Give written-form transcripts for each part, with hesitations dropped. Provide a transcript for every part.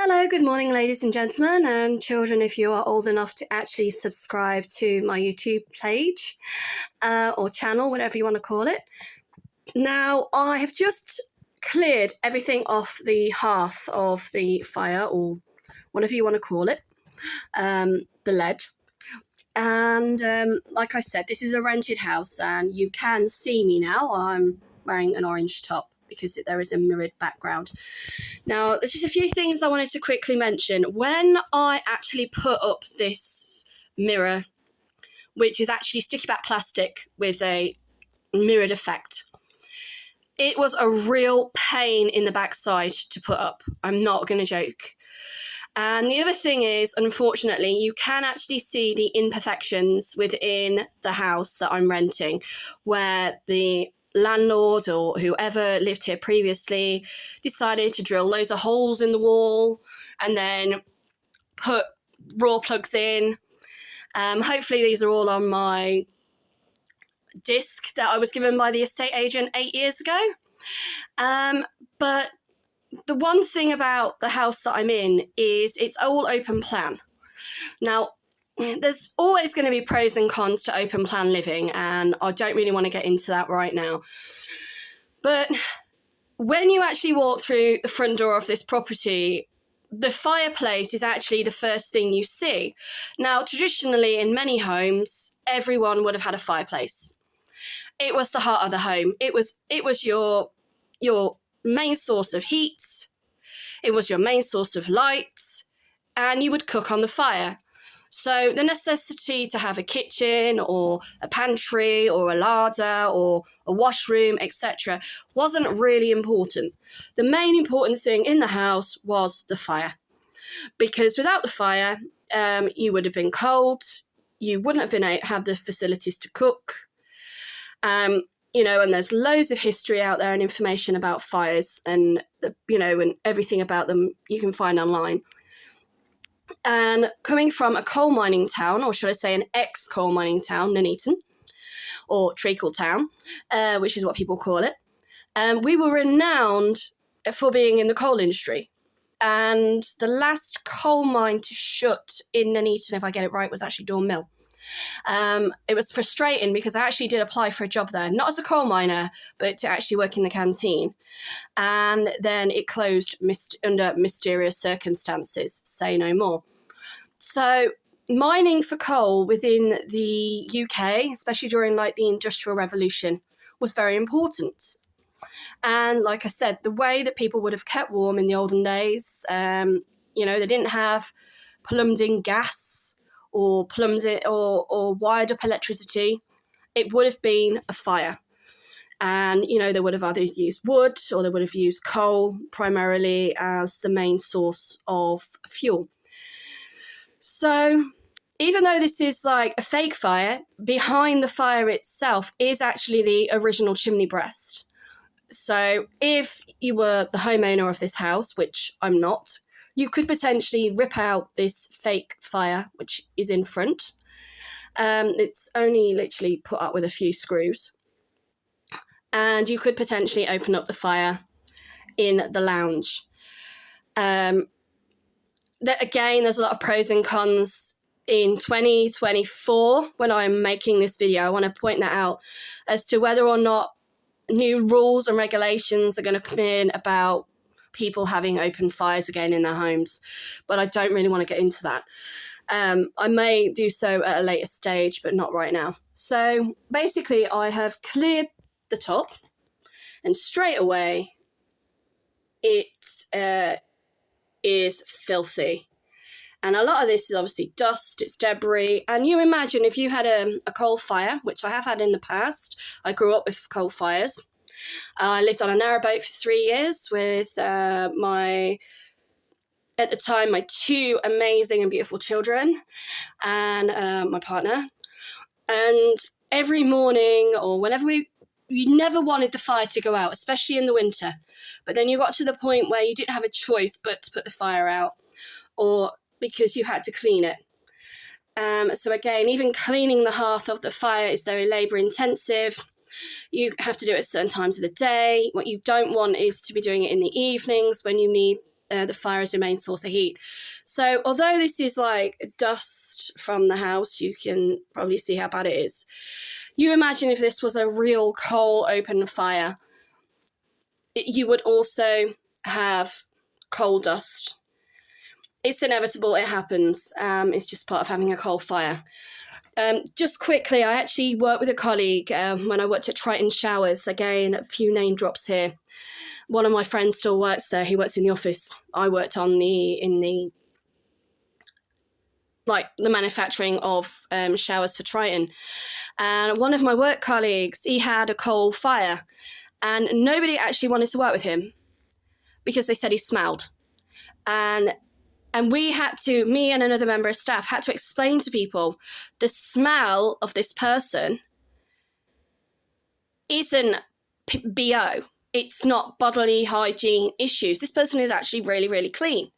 Hello, good morning, ladies and gentlemen, and children, if you are old enough to actually subscribe to my YouTube page or channel, whatever you want to call it. Now, I have just cleared everything off the hearth of the fire, or whatever you want to call it, the lead. And like I said, this is a rented house, and you can see me now. I'm wearing an orange top because there is a mirrored background. Now, there's just a few things I wanted to quickly mention. When I actually put up this mirror, which is actually sticky back plastic with a mirrored effect, it was a real pain in the backside to put up. I'm not going to joke. And the other thing is, unfortunately, you can actually see the imperfections within the house that I'm renting, where the landlord or whoever lived here previously decided to drill loads of holes in the wall and then put raw plugs in. Hopefully these are all on my disc that I was given by the estate agent 8 years ago. But the one thing about the house that I'm in is it's all open plan. Now, there's always going to be pros and cons to open plan living, and I don't really want to get into that right now. But when you actually walk through the front door of this property, the fireplace is actually the first thing you see. Now, traditionally, in many homes, everyone would have had a fireplace. It was the heart of the home. It was your main source of heat. It was your main source of light, and you would cook on the fire. So the necessity to have a kitchen or a pantry or a larder or a washroom, etc., wasn't really important. The main important thing in the house was the fire. Because without the fire, you would have been cold, you wouldn't have been able to have the facilities to cook. And there's loads of history out there and information about fires and, and everything about them you can find online. And coming from a coal mining town, or should I say an ex-coal mining town, Nuneaton, or Treacle Town, which is what people call it, we were renowned for being in the coal industry. And the last coal mine to shut in Nuneaton, if I get it right, was actually Dawn Mill. It was frustrating because I actually did apply for a job there, not as a coal miner, but to actually work in the canteen. And then it closed under mysterious circumstances, say no more. So mining for coal within the UK, especially during the Industrial Revolution, was very important. And like I said, the way that people would have kept warm in the olden days, they didn't have plumbed-in gas or or wired up electricity. It would have been a fire. And, they would have either used wood or they would have used coal primarily as the main source of fuel. So even though this is like a fake fire, behind the fire itself is actually the original chimney breast. So if you were the homeowner of this house, which I'm not, you could potentially rip out this fake fire, which is in front. It's only literally put up with a few screws. And you could potentially open up the fire in the lounge. There's a lot of pros and cons. In 2024, when I'm making this video, I want to point that out as to whether or not new rules and regulations are going to come in about people having open fires again in their homes. But I don't really want to get into that. I may do so at a later stage, but not right now. So basically, I have cleared the top, and straight away, it is filthy. And a lot of this is obviously dust, it's debris. And you imagine if you had a coal fire, which I have had in the past. I grew up with coal fires. I lived on a narrowboat for 3 years with at the time, my 2 amazing and beautiful children and my partner. And every morning or whenever you never wanted the fire to go out, especially in the winter. But then you got to the point where you didn't have a choice but to put the fire out, or because you had to clean it. So again, even cleaning the hearth of the fire is very labour intensive. You have to do it at certain times of the day. What you don't want is to be doing it in the evenings when you need the fire as your main source of heat. So although this is like dust from the house, you can probably see how bad it is. You imagine if this was a real coal open fire, you would also have coal dust. It's inevitable, it happens. It's just part of having a coal fire. Just quickly, I actually worked with a colleague when I worked at Triton Showers. Again, a few name drops here. One of my friends still works there. He works in the office. I worked in the manufacturing of showers for Triton. And one of my work colleagues, he had a coal fire, and nobody actually wanted to work with him because they said he smelled. And we had to, me and another member of staff, had to explain to people the smell of this person isn't BO. It's not bodily hygiene issues. This person is actually really, really clean.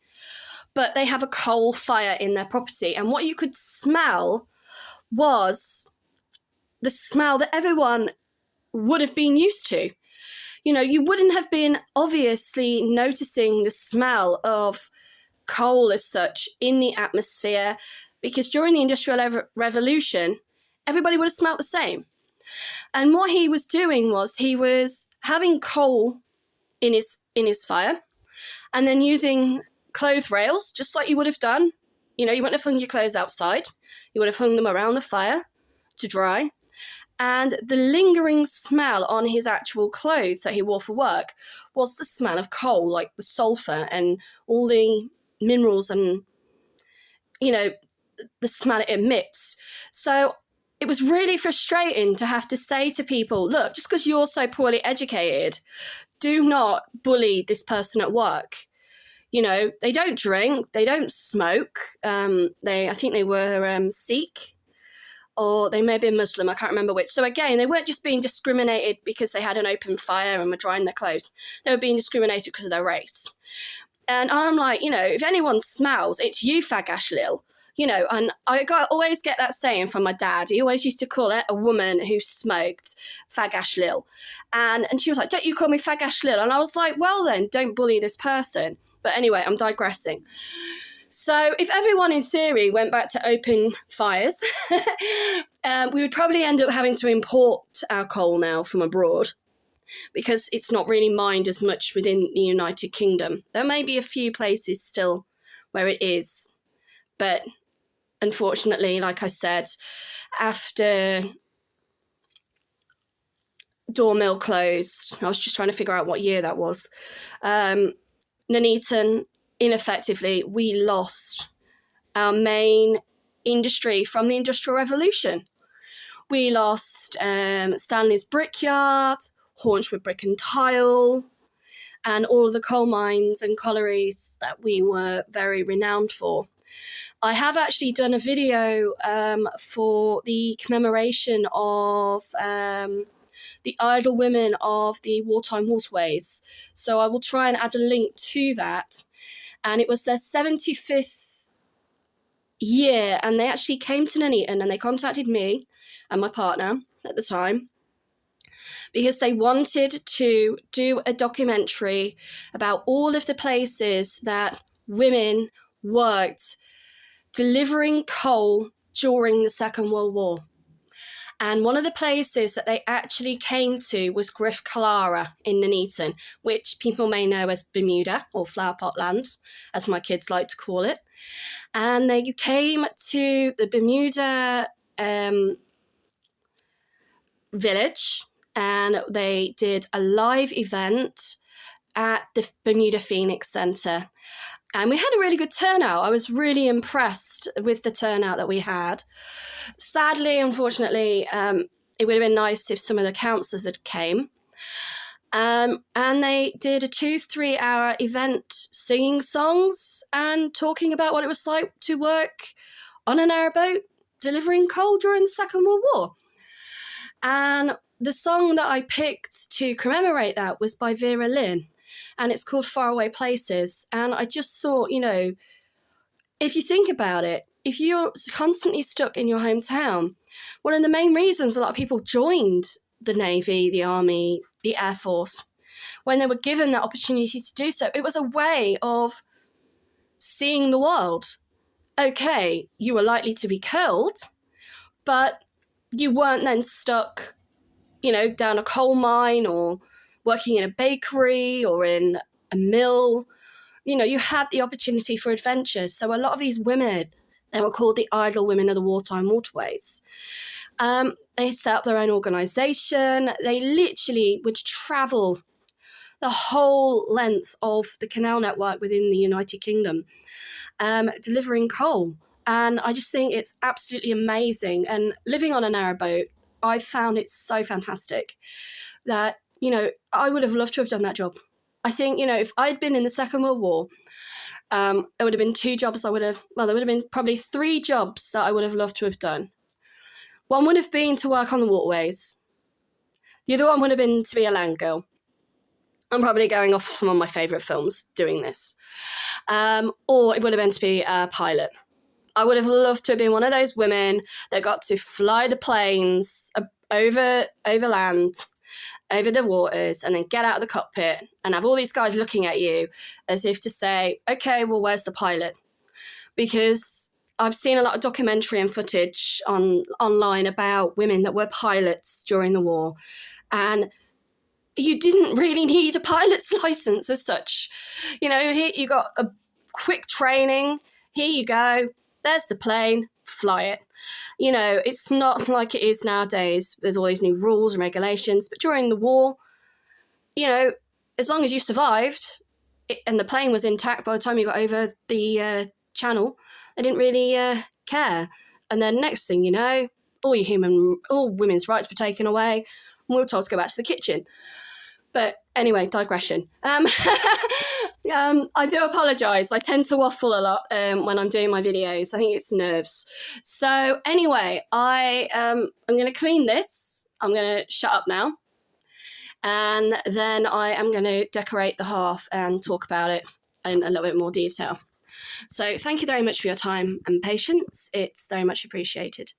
But they have a coal fire in their property. And what you could smell was the smell that everyone would have been used to. You know, you wouldn't have been obviously noticing the smell of coal as such in the atmosphere, because during the Industrial Revolution, everybody would have smelled the same. And what he was doing was he was having coal in his fire and then using clothes rails, just like you would have done. You know, you wouldn't have hung your clothes outside. You would have hung them around the fire to dry. And the lingering smell on his actual clothes that he wore for work was the smell of coal, like the sulfur and all the minerals and, you know, the smell it emits. So it was really frustrating to have to say to people, look, just because you're so poorly educated, do not bully this person at work. You know, they don't drink, they don't smoke. I think they were Sikh, or they may have been Muslim, I can't remember which. So again, they weren't just being discriminated because they had an open fire and were drying their clothes. They were being discriminated because of their race. And I'm like, you know, if anyone smells, it's you, Fagash Lil. You know, and I always get that saying from my dad. He always used to call it a woman who smoked Fagash Lil. And she was like, don't you call me Fagash Lil? And I was like, well then, don't bully this person. But anyway, I'm digressing. So if everyone in theory went back to open fires, we would probably end up having to import our coal now from abroad, because it's not really mined as much within the United Kingdom. There may be a few places still where it is, but unfortunately, like I said, after Daw Mill closed, I was just trying to figure out what year that was, Nuneaton, ineffectively, we lost our main industry from the Industrial Revolution. We lost Stanley's Brickyard, Hornchwood Brick and Tile, and all of the coal mines and collieries that we were very renowned for. I have actually done a video for the commemoration of the idle women of the wartime waterways. So I will try and add a link to that. And it was their 75th year, and they actually came to Nuneaton and they contacted me and my partner at the time, because they wanted to do a documentary about all of the places that women worked delivering coal during the Second World War. And one of the places that they actually came to was Griff Calara in Nuneaton, which people may know as Bermuda, or Flower Pot Land, as my kids like to call it. And they came to the Bermuda village, and they did a live event at the Bermuda Phoenix Centre. And we had a really good turnout. I was really impressed with the turnout that we had. Sadly, unfortunately, it would have been nice if some of the councillors had came. And they did a 2-3 hour event singing songs and talking about what it was like to work on an airboat delivering coal during the Second World War. And the song that I picked to commemorate that was by Vera Lynn, and it's called Faraway Places. And I just thought, you know, if you think about it, if you're constantly stuck in your hometown, one of the main reasons a lot of people joined the Navy, the Army, the Air Force, when they were given that opportunity to do so. It was a way of seeing the world. Okay, you were likely to be killed, but you weren't then stuck, down a coal mine or working in a bakery or in a mill. You had the opportunity for adventure. So a lot of these women, they were called the idle women of the wartime waterways. They set up their own organisation. They literally would travel the whole length of the canal network within the United Kingdom, delivering coal. And I just think it's absolutely amazing. And living on a narrowboat, I found it so fantastic that, I would have loved to have done that job. I think, if I'd been in the Second World War, it would have been 2 jobs there would have been probably 3 jobs that I would have loved to have done. One would have been to work on the waterways. The other one would have been to be a land girl. I'm probably going off some of my favourite films doing this. Or it would have been to be a pilot. I would have loved to have been one of those women that got to fly the planes over land, over the waters, and then get out of the cockpit and have all these guys looking at you as if to say, okay, well, where's the pilot? Because I've seen a lot of documentary and footage online about women that were pilots during the war, and you didn't really need a pilot's license as such. Here you got a quick training. Here you go. There's the plane. Fly it. It's not like it is nowadays. There's all these new rules and regulations. But during the war, as long as you survived and the plane was intact by the time you got over the channel, they didn't really care. And then next thing you know, all women's rights were taken away, and we were told to go back to the kitchen. But anyway, digression. I do apologise. I tend to waffle a lot when I'm doing my videos. I think it's nerves. So anyway, I'm going to clean this. I'm going to shut up now. And then I am going to decorate the hearth and talk about it in a little bit more detail. So thank you very much for your time and patience. It's very much appreciated.